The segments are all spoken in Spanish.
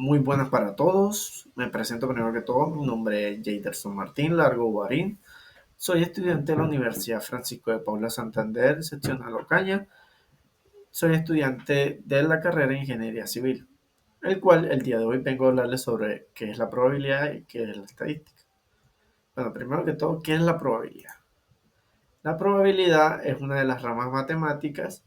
Muy buenas para todos. Me presento primero que todo. Mi nombre es Jaderson Martín Largo Guarín. Soy estudiante de la Universidad Francisco de Paula Santander, sección Ocaña. Soy estudiante de la carrera de Ingeniería Civil, el cual el día de hoy vengo a hablarles sobre qué es la probabilidad y qué es la estadística. Bueno, primero que todo, ¿qué es la probabilidad? La probabilidad es una de las ramas matemáticas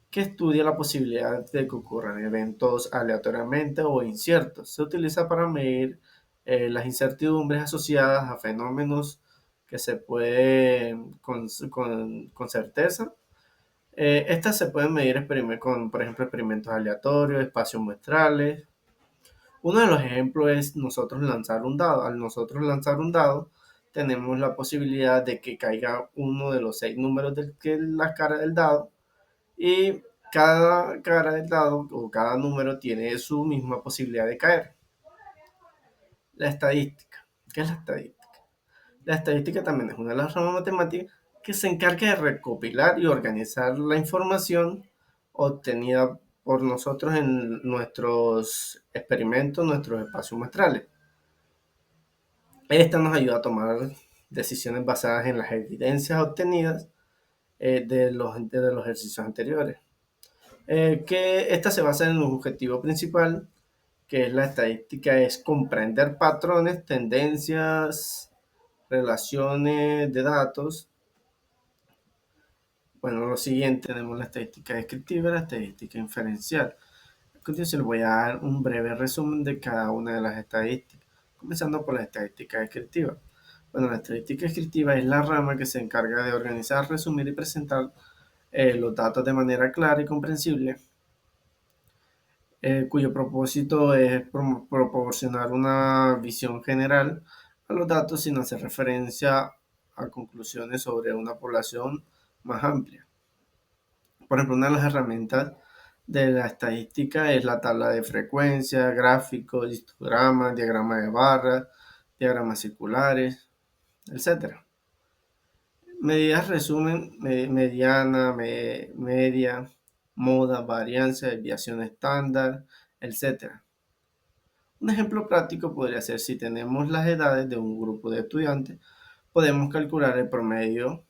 que estudia la posibilidad de que ocurran eventos aleatoriamente o inciertos. Se utiliza para medir las incertidumbres asociadas a fenómenos que se pueden con certeza. Estas se pueden medir con, por ejemplo, experimentos aleatorios, espacios muestrales. Uno de los ejemplos es nosotros lanzar un dado. Al nosotros lanzar un dado, tenemos la posibilidad de que caiga uno de los 6 números que es la cara del dado, y cada cara del dado o cada número tiene su misma posibilidad de caer. La estadística. ¿Qué es la estadística? La estadística también es una de las ramas matemáticas que se encarga de recopilar y organizar la información obtenida por nosotros en nuestros experimentos, nuestros espacios muestrales. Esta nos ayuda a tomar decisiones basadas en las evidencias obtenidas de los ejercicios anteriores. Que esta se basa en un objetivo principal, que es la estadística, es comprender patrones, tendencias, relaciones de datos. Bueno, lo siguiente tenemos la estadística descriptiva y la estadística inferencial. A continuación les voy a dar un breve resumen de cada una de las estadísticas, comenzando por la estadística descriptiva. Bueno, la estadística descriptiva es la rama que se encarga de organizar, resumir y presentar los datos de manera clara y comprensible, cuyo propósito es proporcionar una visión general a los datos sin hacer referencia a conclusiones sobre una población más amplia. Por ejemplo, una de las herramientas de la estadística es la tabla de frecuencia, gráficos, histogramas, diagramas de barras, diagramas circulares, etcétera. Medidas resumen mediana, media, moda, varianza, desviación estándar, etcétera. Un ejemplo práctico podría ser: si tenemos las edades de un grupo de estudiantes, podemos calcular el promedio,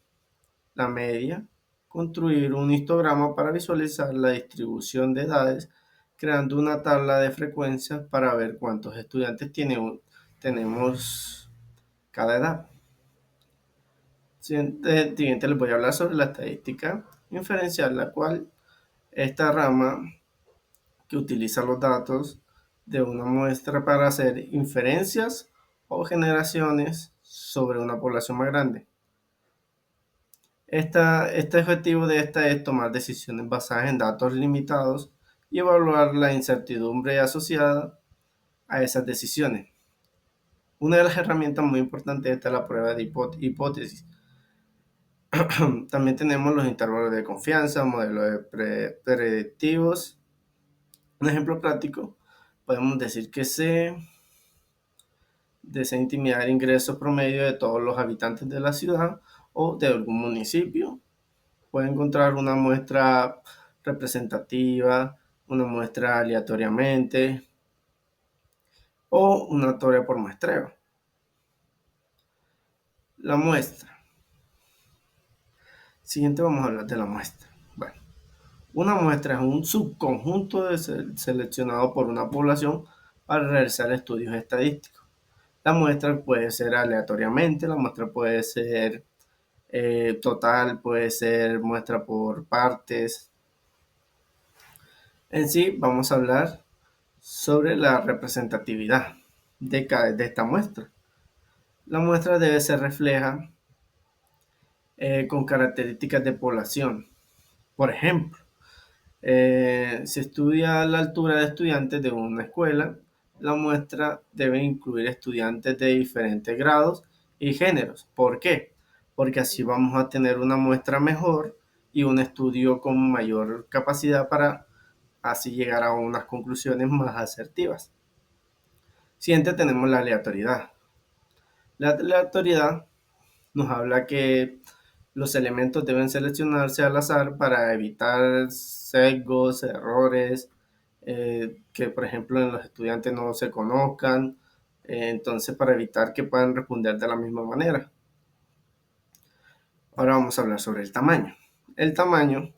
la media, construir un histograma para visualizar la distribución de edades, creando una tabla de frecuencias para ver cuántos estudiantes tenemos cada edad. Siguiente les voy a hablar sobre la estadística inferencial, la cual esta rama que utiliza los datos de una muestra para hacer inferencias o generaciones sobre una población más grande. Este objetivo de esta es tomar decisiones basadas en datos limitados y evaluar la incertidumbre asociada a esas decisiones. Una de las herramientas muy importantes es la prueba de hipótesis. También tenemos los intervalos de confianza, modelos predictivos. Un ejemplo práctico, podemos decir que se desea intimidar ingresos promedio de todos los habitantes de la ciudad o de algún municipio. Puede encontrar una muestra representativa, una muestra aleatoriamente o una teoría por muestreo. La muestra. Siguiente vamos a hablar de la muestra. Bueno, una muestra es un subconjunto seleccionado por una población para realizar estudios estadísticos. La muestra puede ser aleatoriamente, la muestra puede ser total, puede ser muestra por partes. En sí, vamos a hablar sobre la representatividad de esta muestra. La muestra debe ser refleja con características de población. Por ejemplo, si estudia la altura de estudiantes de una escuela, la muestra debe incluir estudiantes de diferentes grados y géneros. ¿Por qué? Porque así vamos a tener una muestra mejor y un estudio con mayor capacidad para así llegar a unas conclusiones más asertivas. Siguiente tenemos la aleatoriedad. La aleatoriedad nos habla que los elementos deben seleccionarse al azar para evitar sesgos, errores, que por ejemplo en los estudiantes no se conozcan, entonces para evitar que puedan responder de la misma manera. Ahora vamos a hablar sobre el tamaño. El tamaño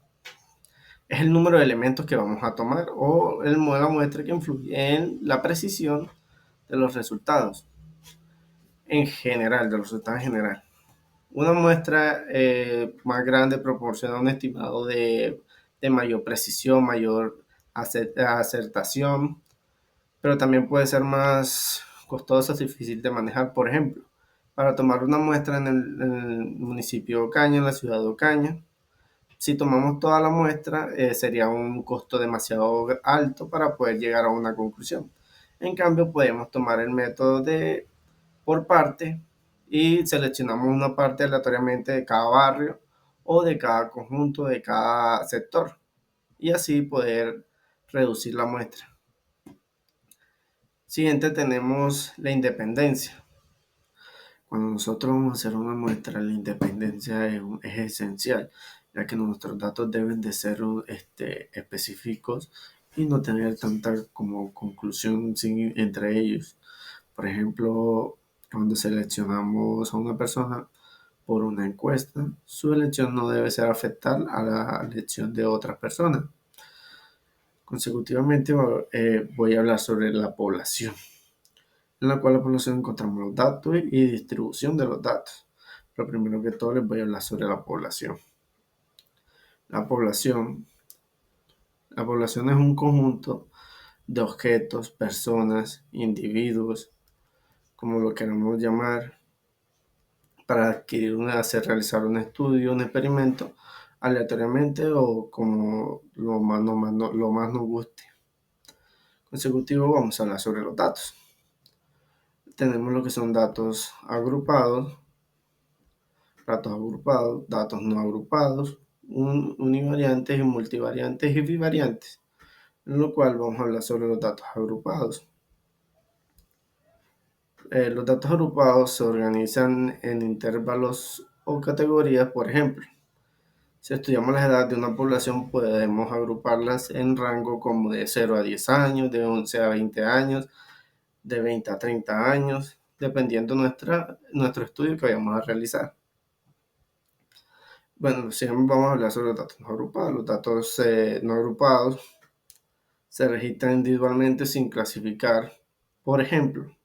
es el número de elementos que vamos a tomar o el modo de la muestra que influye en la precisión de los resultados en general, de los resultados en general. Una muestra más grande proporciona un estimado de mayor precisión, mayor acertación, pero también puede ser más costosa, difícil de manejar. Por ejemplo, para tomar una muestra en el municipio de Ocaña, en la ciudad de Ocaña, si tomamos toda la muestra, sería un costo demasiado alto para poder llegar a una conclusión. En cambio, podemos tomar el método de por parte y seleccionamos una parte aleatoriamente de cada barrio o de cada conjunto, de cada sector, y así poder reducir la muestra. Siguiente tenemos la independencia. Cuando nosotros vamos a hacer una muestra, la independencia es esencial, ya que nuestros datos deben de ser específicos y no tener tanta como conclusión entre ellos. Por ejemplo, cuando seleccionamos a una persona por una encuesta, su elección no debe ser afectar a la elección de otras personas. Consecutivamente, voy a hablar sobre la población, en la cual la población encontramos los datos y distribución de los datos. Pero primero que todo les voy a hablar sobre la población. La población, la población es un conjunto de objetos, personas, individuos, como lo queramos llamar, para adquirir realizar un estudio, un experimento, aleatoriamente o como lo más nos guste. Consecutivo vamos a hablar sobre los datos. Tenemos lo que son datos agrupados, datos no agrupados, univariantes y multivariantes y bivariantes, en lo cual vamos a hablar sobre los datos agrupados. Los datos agrupados se organizan en intervalos o categorías. Por ejemplo, si estudiamos la edad de una población, podemos agruparlas en rango como de 0 a 10 años, de 11 a 20 años, de 20 a 30 años, dependiendo nuestro estudio que vayamos a realizar. Bueno, siempre vamos a hablar sobre los datos no agrupados. Los datos no agrupados se registran individualmente sin clasificar. Por ejemplo,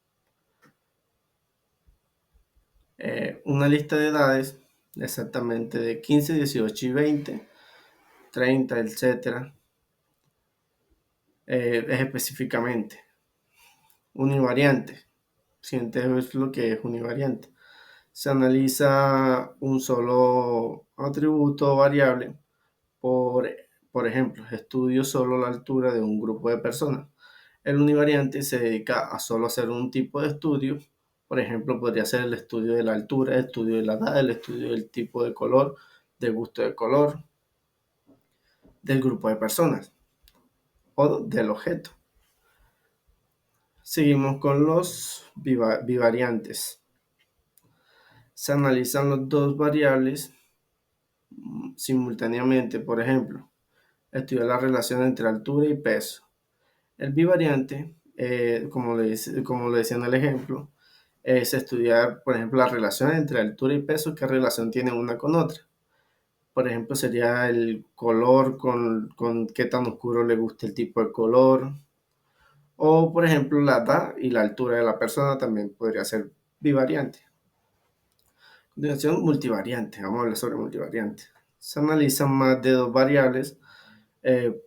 una lista de edades exactamente de 15, 18 y 20, 30, etcétera, es específicamente univariante. Siguiente es lo que es univariante. Se analiza un solo atributo o variable. Por ejemplo, estudio solo la altura de un grupo de personas. El univariante se dedica a solo hacer un tipo de estudio. Por ejemplo, podría ser el estudio de la altura, el estudio de la edad, el estudio del tipo de color, del gusto de color, del grupo de personas o del objeto. Seguimos con los bivariantes. Se analizan las dos variables simultáneamente. Por ejemplo, estudiar la relación entre altura y peso. El bivariante, como lo decía en el ejemplo, es estudiar, por ejemplo, la relación entre altura y peso, qué relación tienen una con otra. Por ejemplo, sería el color con qué tan oscuro le gusta el tipo de color. O, por ejemplo, la edad y la altura de la persona también podría ser bivariante. A continuación, multivariante. Vamos a hablar sobre multivariante. Se analizan más de dos variables.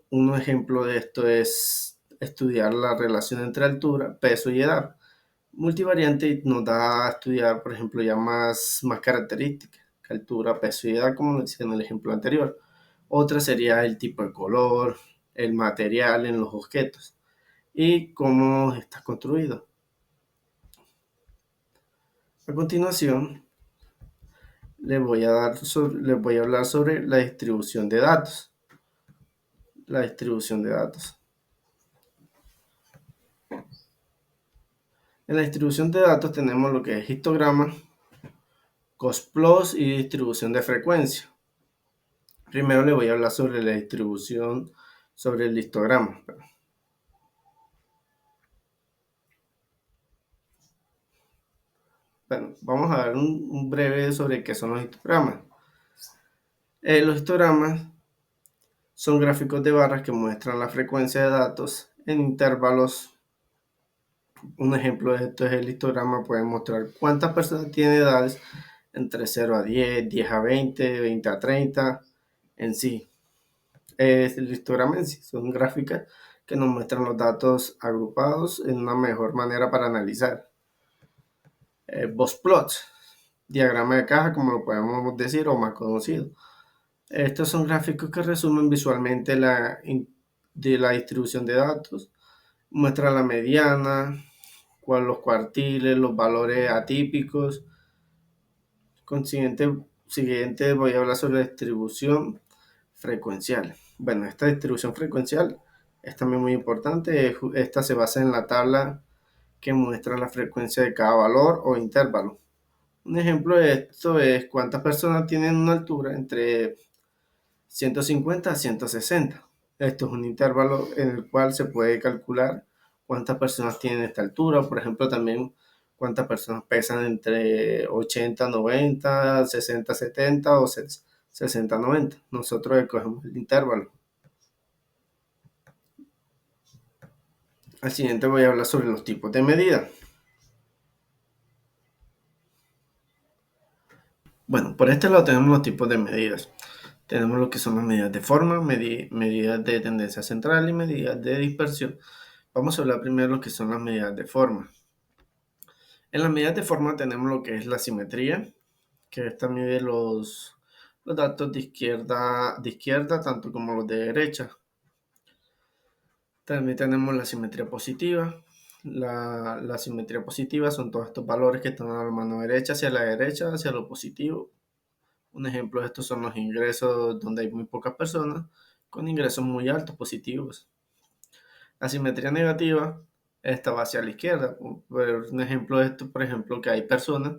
Un ejemplo de esto es estudiar la relación entre altura, peso y edad. Multivariante nos da a estudiar, por ejemplo, ya más características, altura, peso y edad, como lo decía en el ejemplo anterior. Otra sería el tipo de color, el material en los objetos y cómo está construido. A continuación, les voy a hablar sobre la distribución de datos. La distribución de datos. En la distribución de datos tenemos lo que es histograma, cost-plus y distribución de frecuencia. Primero les voy a hablar sobre la distribución, sobre el histograma. Bueno, vamos a ver un breve sobre qué son los histogramas. Los histogramas son gráficos de barras que muestran la frecuencia de datos en intervalos. Un ejemplo de esto es el histograma, puede mostrar cuántas personas tienen edades entre 0 a 10, 10 a 20, 20 a 30 en sí. El histograma en sí son gráficas que nos muestran los datos agrupados en una mejor manera para analizar. Box plots, diagrama de caja, como lo podemos decir, o más conocido. Estos son gráficos que resumen visualmente de la distribución de datos, muestra la mediana, los cuartiles, los valores atípicos. Siguiente voy a hablar sobre la distribución frecuencial. Bueno, esta distribución frecuencial es también muy importante. Esta se basa en la tabla que muestra la frecuencia de cada valor o intervalo. Un ejemplo de esto es cuántas personas tienen una altura entre 150 a 160. Esto es un intervalo en el cual se puede calcular cuántas personas tienen esta altura. Por ejemplo, también cuántas personas pesan entre 80, 90, 60, 70 o 60, 90. Nosotros escogemos el intervalo. Al siguiente voy a hablar sobre los tipos de medida. Bueno, por este lado tenemos los tipos de medidas. Tenemos lo que son las medidas de forma, medidas de tendencia central y medidas de dispersión. Vamos a hablar primero de lo que son las medidas de forma. En las medidas de forma tenemos lo que es la simetría, que esta mide los datos de izquierda tanto como los de derecha. También tenemos la simetría positiva. La simetría positiva son todos estos valores que están a la mano derecha, hacia lo positivo. Un ejemplo de estos son los ingresos donde hay muy pocas personas, con ingresos muy altos positivos. La simetría negativa esta va hacia la izquierda. Un ejemplo de esto, por ejemplo, que hay personas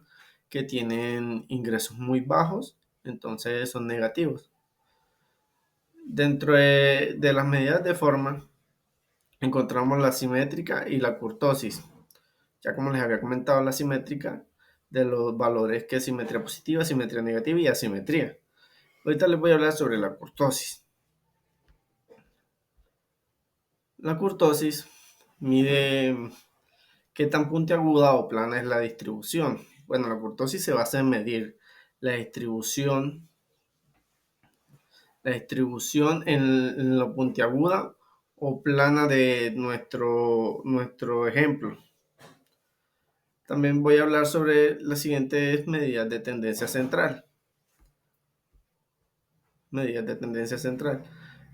que tienen ingresos muy bajos, entonces son negativos. Dentro de las medidas de forma encontramos la simétrica y la kurtosis. Ya como les había comentado, la simétrica de los valores que es simetría positiva, simetría negativa y asimetría. Ahorita les voy a hablar sobre la kurtosis. La kurtosis mide qué tan puntiaguda o plana es la distribución. Bueno, la kurtosis se basa en medir la distribución en lo puntiaguda o plana de nuestro ejemplo. También voy a hablar sobre las siguientes medidas de tendencia central. Medidas de tendencia central.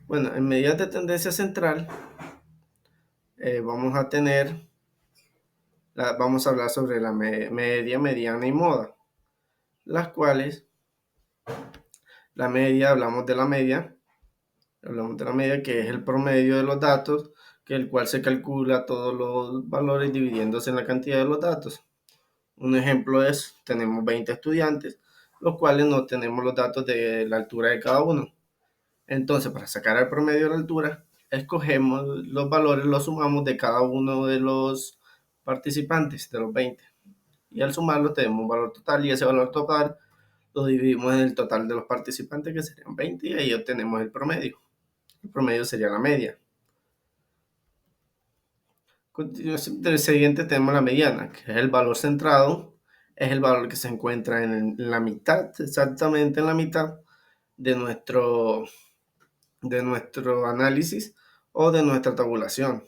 Bueno, en medidas de tendencia central vamos a vamos a hablar sobre la media, mediana y moda, las cuales la media, hablamos de la media que es el promedio de los datos, que el cual se calcula todos los valores dividiéndose en la cantidad de los datos. Un ejemplo es, tenemos 20 estudiantes, los cuales no tenemos los datos de la altura de cada uno. Entonces, para sacar el promedio de la altura, escogemos los valores, los sumamos de cada uno de los participantes, de los 20. Y al sumarlo tenemos un valor total y ese valor total lo dividimos en el total de los participantes, que serían 20, y ahí obtenemos el promedio. El promedio sería la media. Continuación del siguiente tenemos la mediana, que es el valor centrado, es el valor que se encuentra en la mitad, exactamente en la mitad de nuestro análisis o de nuestra tabulación.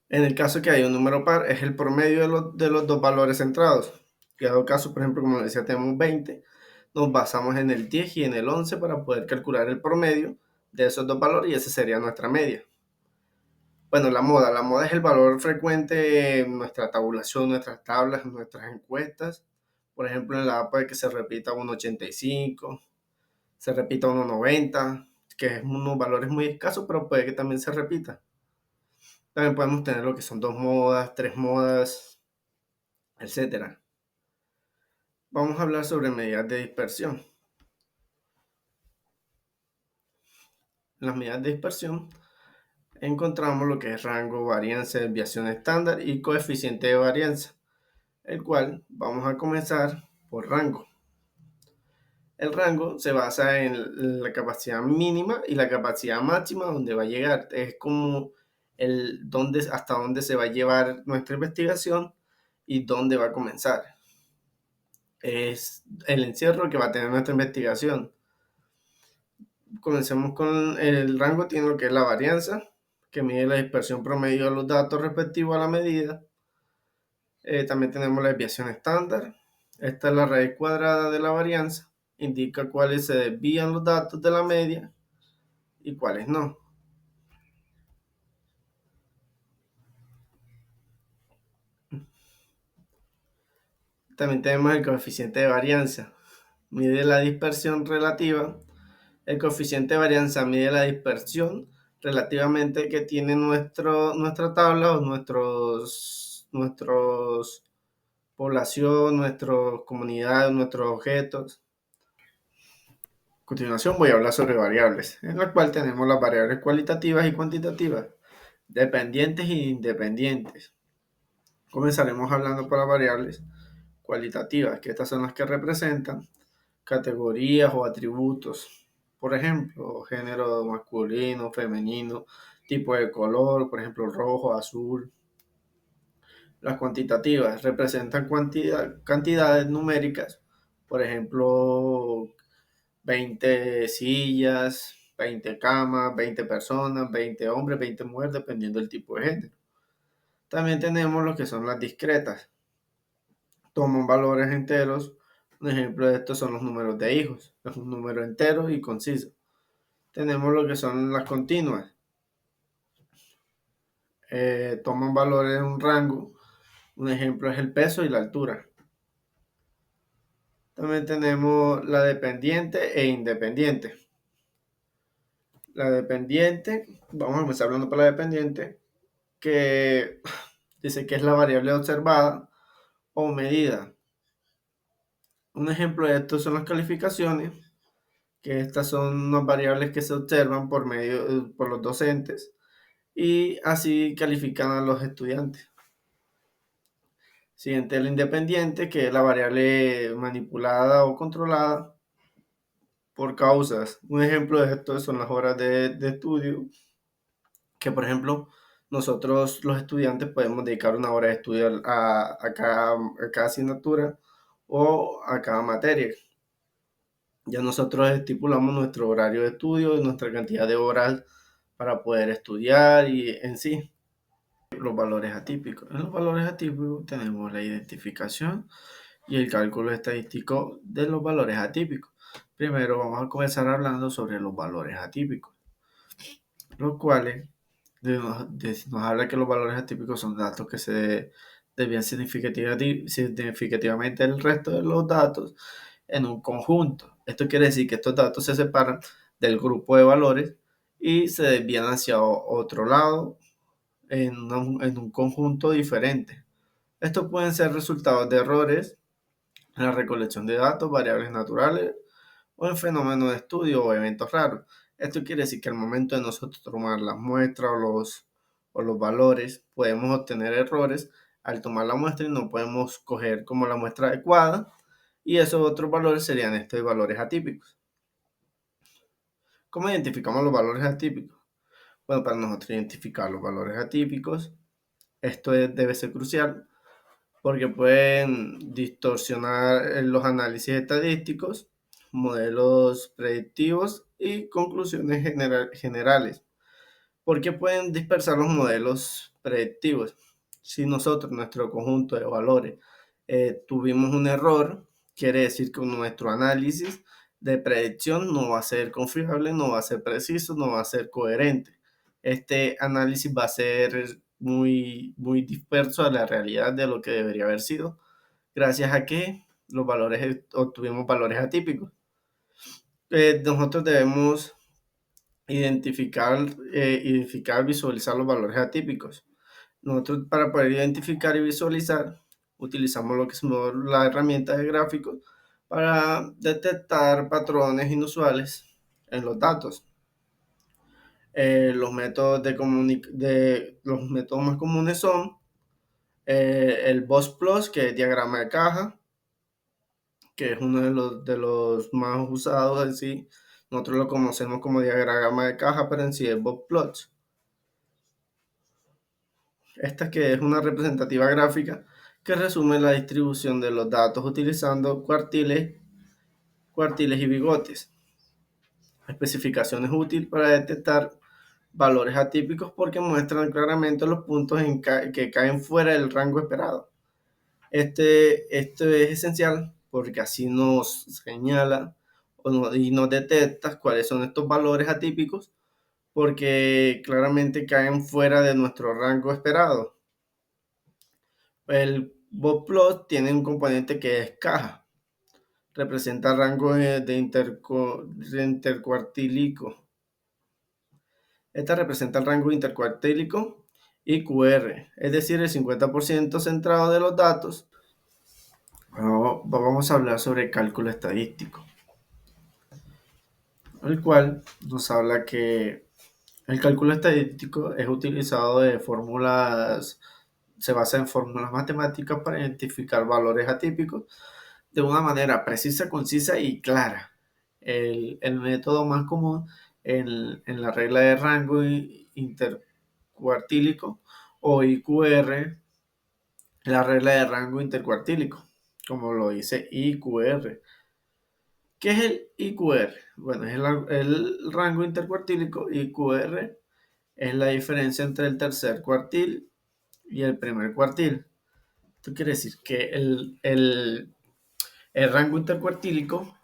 En el caso que hay un número par, es el promedio de los dos valores centrados. En dado caso, por ejemplo, como les decía, tenemos 20, nos basamos en el 10 y en el 11 para poder calcular el promedio de esos dos valores y esa sería nuestra media. Bueno, la moda es el valor frecuente en nuestra tabulación, nuestras tablas, nuestras encuestas. Por ejemplo, en la A puede que se repita 1,85, se repita 1,90, que es unos valores muy escasos, pero puede que también se repita. También podemos tener lo que son 2 modas, 3 modas, etcétera. Vamos a hablar sobre medidas de dispersión. Las medidas de dispersión encontramos lo que es rango, varianza, desviación estándar y coeficiente de varianza, el cual vamos a comenzar por rango. El rango se basa en la capacidad mínima y la capacidad máxima donde va a llegar. Es como hasta dónde se va a llevar nuestra investigación y dónde va a comenzar. Es el encierro que va a tener nuestra investigación. Comencemos con el rango, tiene lo que es la varianza, que mide la dispersión promedio de los datos respectivos a la medida. También tenemos la desviación estándar. Esta es la raíz cuadrada de la varianza. Indica cuáles se desvían los datos de la media y cuáles no. También tenemos el coeficiente de varianza. Mide la dispersión relativa. El coeficiente de varianza mide la dispersión relativamente que tiene nuestra tabla o nuestros población, nuestras comunidades, nuestros objetos. A continuación voy a hablar sobre variables, en la cual tenemos las variables cualitativas y cuantitativas, dependientes e independientes. Comenzaremos hablando por las variables cualitativas, que estas son las que representan categorías o atributos. Por ejemplo, género masculino, femenino, tipo de color, por ejemplo, rojo, azul. Las cuantitativas representan cantidades numéricas, por ejemplo, 20 sillas, 20 camas, 20 personas, 20 hombres, 20 mujeres, dependiendo del tipo de género. También tenemos lo que son las discretas. Toman valores enteros. Un ejemplo de esto son los números de hijos. Es un número entero y conciso. Tenemos lo que son las continuas. Toman valores en un rango. Un ejemplo es el peso y la altura. También tenemos la dependiente e independiente. La dependiente, vamos a comenzar hablando por la dependiente, que dice que es la variable observada o medida. Un ejemplo de esto son las calificaciones, que estas son unas variables que se observan por los docentes y así califican a los estudiantes. Siguiente, el independiente, que es la variable manipulada o controlada por causas. Un ejemplo de esto son las horas de estudio, que por ejemplo nosotros los estudiantes podemos dedicar una hora de estudio a cada asignatura o a cada materia. Ya nosotros estipulamos nuestro horario de estudio y nuestra cantidad de horas para poder estudiar y en sí. Los valores atípicos. En los valores atípicos tenemos la identificación y el cálculo estadístico de los valores atípicos. Primero vamos a comenzar hablando sobre los valores atípicos, los cuales nos habla que los valores atípicos son datos que se desvían significativamente del resto de los datos en un conjunto. Esto quiere decir que estos datos se separan del grupo de valores y se desvían hacia otro lado en un conjunto diferente. Estos pueden ser resultados de errores en la recolección de datos, variables naturales o en fenómenos de estudio o eventos raros. Esto quiere decir que al momento de nosotros tomar las muestras o los valores, podemos obtener errores al tomar la muestra y no podemos coger como la muestra adecuada, y esos otros valores serían estos valores atípicos. ¿Cómo identificamos los valores atípicos? Bueno, para nosotros identificar los valores atípicos, esto debe ser crucial porque pueden distorsionar los análisis estadísticos, modelos predictivos y conclusiones generales. ¿Por qué pueden dispersar los modelos predictivos? Si nosotros, nuestro conjunto de valores, tuvimos un error, quiere decir que nuestro análisis de predicción no va a ser confiable, no va a ser preciso, no va a ser coherente. Este análisis va a ser muy, muy disperso a la realidad de lo que debería haber sido, gracias a que obtuvimos valores atípicos. Nosotros debemos identificar, visualizar los valores atípicos. Nosotros, para poder identificar y visualizar, utilizamos lo que son las herramientas de gráficos para detectar patrones inusuales en los datos. Los métodos más comunes son el BOSPLUS, que es diagrama de caja, que es uno de los más usados en sí. Nosotros lo conocemos como diagrama de caja, pero en sí es BOSPLUS. Esta que es una representativa gráfica que resume la distribución de los datos utilizando cuartiles y bigotes. La especificación es útil para detectar valores atípicos porque muestran claramente los puntos que caen fuera del rango esperado. Esto es esencial porque así nos señala y nos detecta cuáles son estos valores atípicos porque claramente caen fuera de nuestro rango esperado. El botplot tiene un componente que es caja, representa el rango de intercuartílico. Esta representa el rango intercuartílico y QR, es decir, el 50% centrado de los datos. Bueno, vamos a hablar sobre cálculo estadístico, el cual nos habla que el cálculo estadístico es utilizado se basa en fórmulas matemáticas para identificar valores atípicos de una manera precisa, concisa y clara. El método más común en la regla de rango intercuartílico o IQR, la regla de rango intercuartílico, como lo dice IQR. ¿Qué es el IQR? Bueno, es el rango intercuartílico. IQR es la diferencia entre el tercer cuartil y el primer cuartil. Esto quiere decir que el rango intercuartílico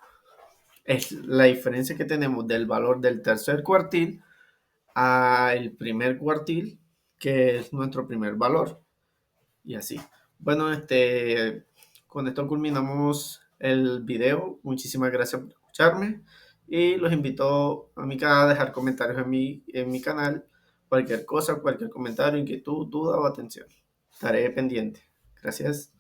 es la diferencia que tenemos del valor del tercer cuartil al primer cuartil, que es nuestro primer valor. Y así. Bueno, con esto culminamos el video. Muchísimas gracias por escucharme. Y los invito a mi canal a dejar comentarios en mi canal. Cualquier cosa, cualquier comentario, inquietud, duda o atención. Estaré pendiente. Gracias.